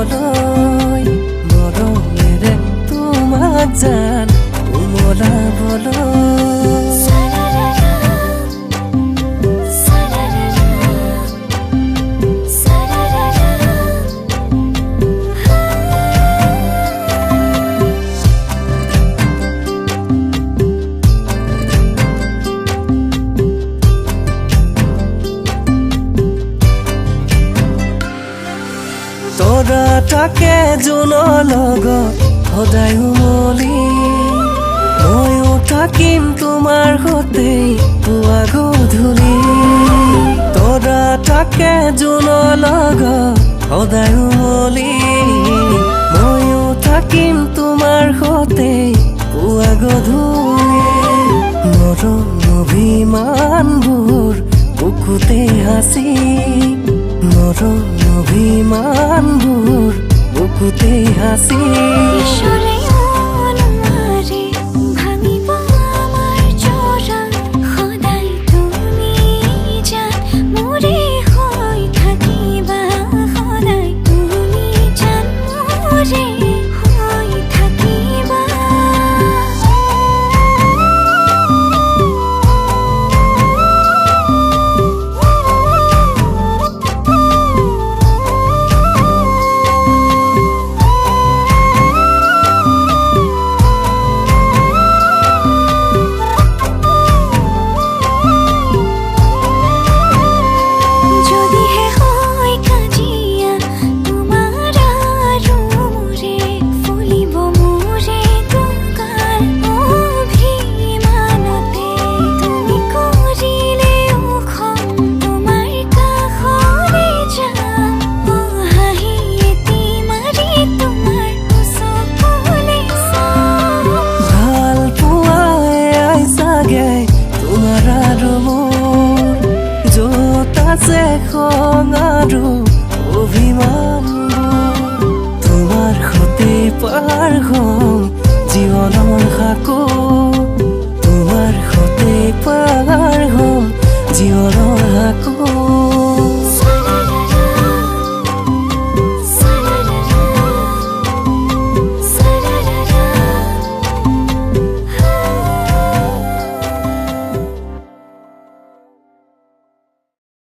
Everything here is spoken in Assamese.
পাবলৈ মৰমেৰে তোমাক জান উমলাবলৈ তৰা থাকে জোনৰ লগত সদায় উমলি ময়ো থাকিম তোমাৰ সৈতে পুৱা গধূলি তৰা থাকে জোনৰ লগত সদায় উমলি ময়ো থাকিম তোমাৰ সৈতে পুৱা গধূলি মৰম অভিমানবোৰ বুকুতে সাঁচি মৰম অভিমানবোৰ বুকুতে সাঁচি খঙাৰু অভিমানবোৰ তোমাৰ সৈতে পাৰ হ'ম জীৱনৰ সাঁকো